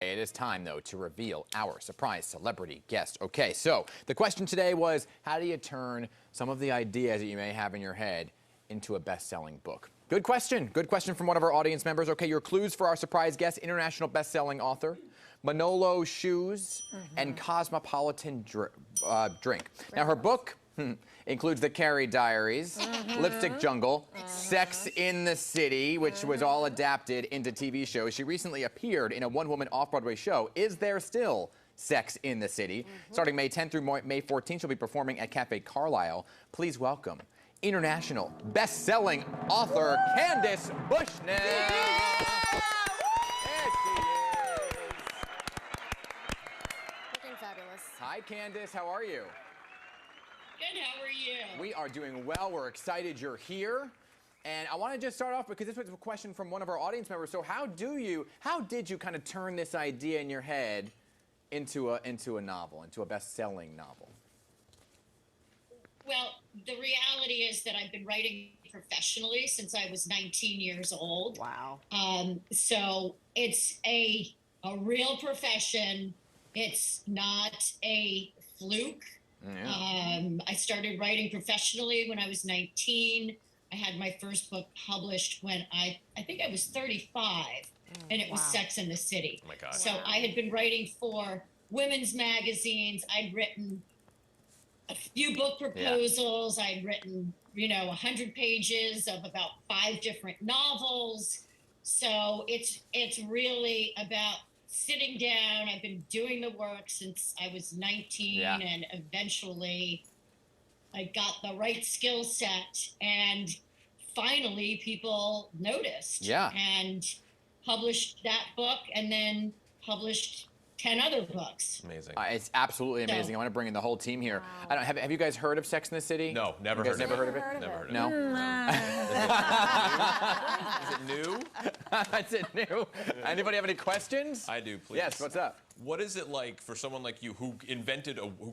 It is time, though, to reveal our surprise celebrity guest. Okay, so the question today was, how do you turn some of the ideas that you may have in your head into a best-selling book? Good question. Good question from one of our audience members. Okay, your clues for our surprise guest: international best-selling author, Manolo shoes, and cosmopolitan drink. Now, her book includes the Carrie Diaries, Lipstick Jungle, Sex in the City, which was all adapted into TV shows. She recently appeared in a one-woman off-Broadway show, Is There Still Sex in the City? Starting May 10th through May 14th, she'll be performing at Cafe Carlyle. Please welcome international best-selling author Candace Bushnell. There she is. Looking fabulous. Hi, Candace. How are you? Good, how are you? We are doing well. We're excited you're here. And I want to just start off because this was a question from one of our audience members. So how did you kind of turn this idea in your head into a novel, into a best-selling novel? Well, the reality is that I've been writing professionally since I was 19 years old. Wow. So it's a real profession. It's not a fluke. Yeah. I started writing professionally when I was 19. I had my first book published when I think I was 35, and it was Sex in the City. Oh my God. So I had been writing for women's magazines. I'd written a few book proposals. I'd written, 100 pages of about 5 different novels. So it's really about sitting down. I've been doing the work since I was 19, and eventually I got the right skill set, and finally people noticed and published that book, and then published 10 other books. Amazing. It's absolutely amazing. I want to bring in the whole team here. Wow. Have you guys heard of Sex in the City? No, never heard of it. Never heard of it? Never heard of it. No? Is it new? Is it new? Anybody have any questions? I do, please. Yes, what's up? What is it like for someone like you who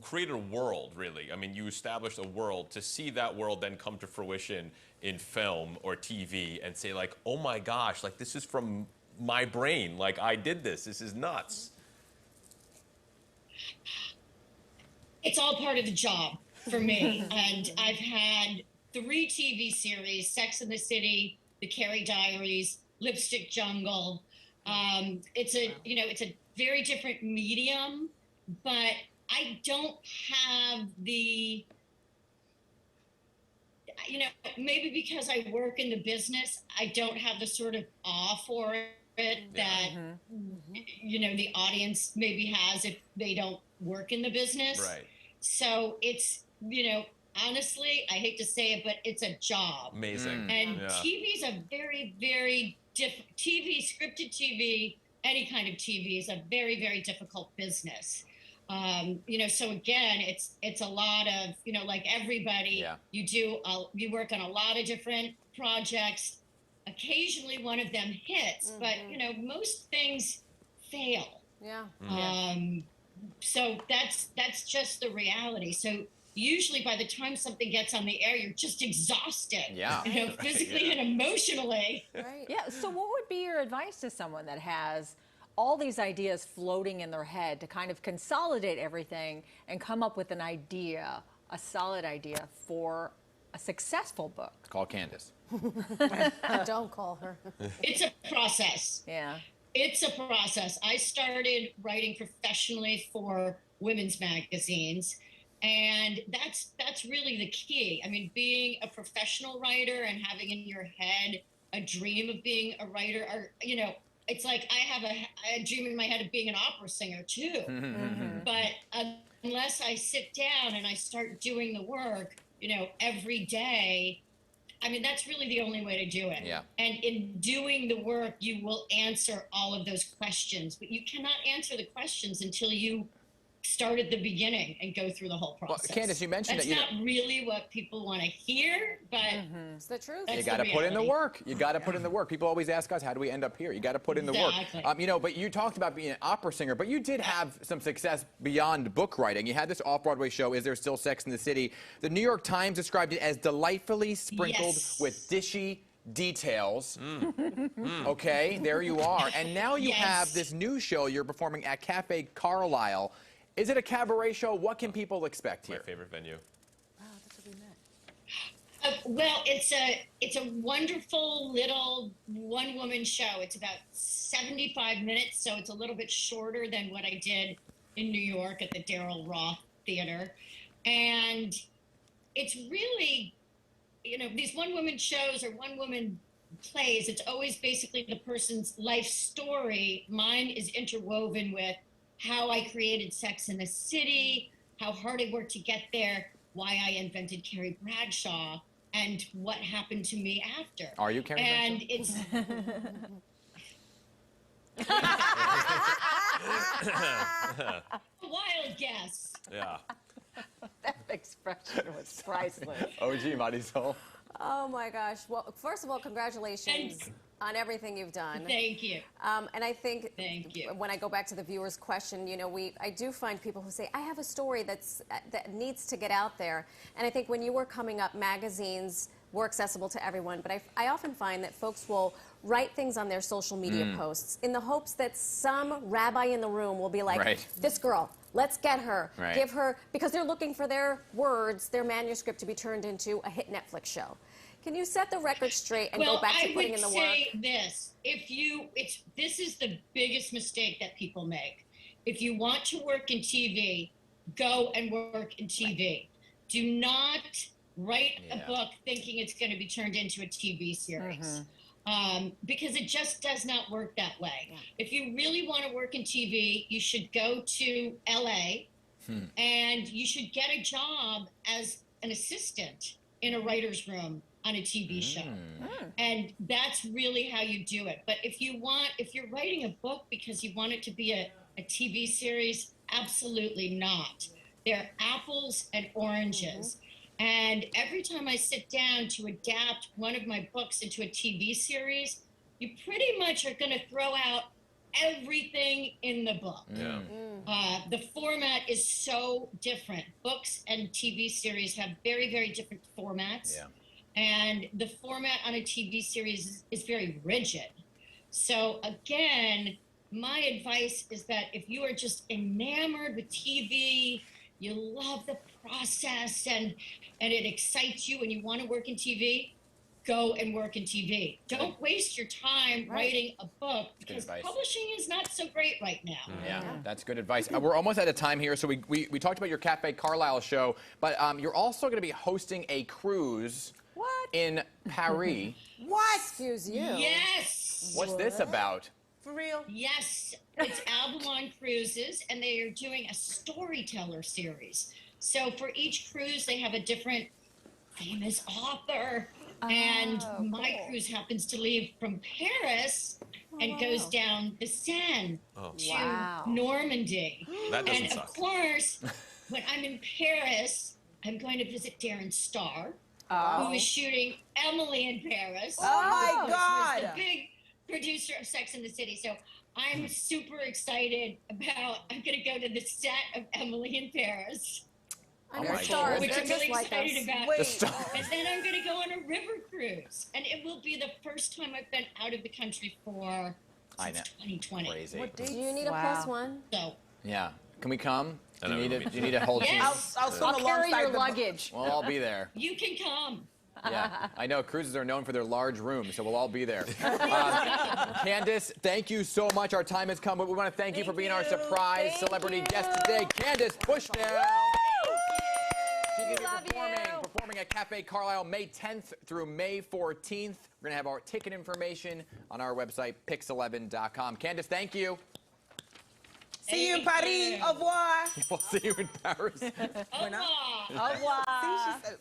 created a world, really? I mean, you established a world, to see that world then come to fruition in film or TV and say, like, oh my gosh, like, this is from my brain. Like, I did this. This is nuts. It's all part of the job for me. And I've had 3 TV series: Sex in the City, the Carrie Diaries, Lipstick Jungle. It's a very different medium, but I don't have the, maybe because I work in the business, I don't have the sort of awe for it that, the audience maybe has if they don't work in the business. Right. So it's, honestly, I hate to say it, but it's a job. Amazing. And TV is a very, very different, scripted TV, any kind of TV is a very, very difficult business. So again, it's a lot of, like everybody, you work on a lot of different projects. Occasionally one of them hits, but most things fail. So that's just the reality. So usually by the time something gets on the air, you're just exhausted. Physically and emotionally. Right. Yeah. So what would be your advice to someone that has all these ideas floating in their head to kind of consolidate everything and come up with an idea, a solid idea for a successful book? Call Candace. Don't call her. It's a process. Yeah. It's a process. I started writing professionally for women's magazines, and that's really the key. I mean, being a professional writer and having in your head a dream of being a writer, or it's like I have a dream in my head of being an opera singer too. But unless I sit down and I start doing the work, every day, I mean, that's really the only way to do it. Yeah. And in doing the work, you will answer all of those questions, but you cannot answer the questions until you start at the beginning and go through the whole process. Well, Candace, you mentioned that's not really what people want to hear, but it's the truth. You got to put in the work. You got to put in the work. People always ask us, how do we end up here? You got to put in the work. But you talked about being an opera singer, but you did have some success beyond book writing. You had this off-Broadway show, Is There Still Sex in the City? The New York Times described it as delightfully sprinkled with dishy details. Okay, there you are. And now you have this new show you're performing at Cafe Carlyle. Is it a cabaret show? What can people expect here? My favorite venue. Wow, that's what we meant. Well, it's a wonderful little one-woman show. It's about 75 minutes, so it's a little bit shorter than what I did in New York at the Daryl Roth Theater. And it's really, you know, these one-woman shows or one-woman plays, it's always basically the person's life story. Mine is interwoven with how I created Sex in the City, how hard I worked to get there, why I invented Carrie Bradshaw, and what happened to me after. Are you Carrie And Bradshaw? it's a wild guess. Yeah. That expression was priceless. OG Marisol. Oh my gosh. Well, first of all, congratulations on everything you've done. Thank you. And I think Thank you. when I go back to the viewer's question, you know, I do find people who say, I have a story that needs to get out there. And I think when you were coming up, magazines were accessible to everyone. But I often find that folks will write things on their social media posts in the hopes that some rabbi in the room will be like, this girl, let's get her, give her, because they're looking for their words, their manuscript to be turned into a hit Netflix show. Can you set the record straight and go back to putting in the work? Well, I would say this. This is the biggest mistake that people make. If you want to work in TV, go and work in TV. Do not write a book thinking it's going to be turned into a TV series. Because it just does not work that way. Yeah. If you really want to work in TV, you should go to LA and you should get a job as an assistant in a writer's room on a TV show. And that's really how you do it. But if you're writing a book because you want it to be a TV series, absolutely not. They're apples and oranges. And every time I sit down to adapt one of my books into a TV series, you pretty much are going to throw out everything in the book. The format is so different. Books and TV series have very, very different formats. And the format on a TV series is very rigid. So again, my advice is that if you are just enamored with TV, you love the process and it excites you and you want to work in TV, go and work in TV. Don't waste your time writing a book because publishing is not so great right now. Yeah, that's good advice. We're almost out of time here, so we talked about your Cafe Carlyle show, but you're also going to be hosting a cruise in Paris. What? Excuse you. Yes. What's this about? For real? Yes, it's Avalon Cruises, and they are doing a storyteller series. So for each cruise, they have a different famous author. And my cruise happens to leave from Paris and goes down the Seine to Normandy. That doesn't and suck. of course, when I'm in Paris, I'm going to visit Darren Star, who is shooting Emily in Paris. Oh my God! Who's the big producer of Sex and the City. So I'm super excited about, I'm going to go to the set of Emily in Paris. Under stars, Which they're I'm just really like excited us. about. And then I'm going to go on a river cruise. And it will be the first time I've been out of the country since 2020. Crazy. Do you need a +1? So, Yeah. Can we come? Do know, you me need too. to hold Yes. I'll swim I'll carry alongside your the luggage. We'll all be there. you can come. Yeah, I know cruises are known for their large rooms, so we'll all be there. Candace, thank you so much. Our time has come, but we want to thank you for being our surprise celebrity guest today, Candace Bushnell. She's going to be performing at Cafe Carlyle May 10th through May 14th. We're going to have our ticket information on our website, pix11.com. Candace, thank you. See you in Paris. Au revoir. We'll see you in Paris. Au revoir. Au revoir. See, she said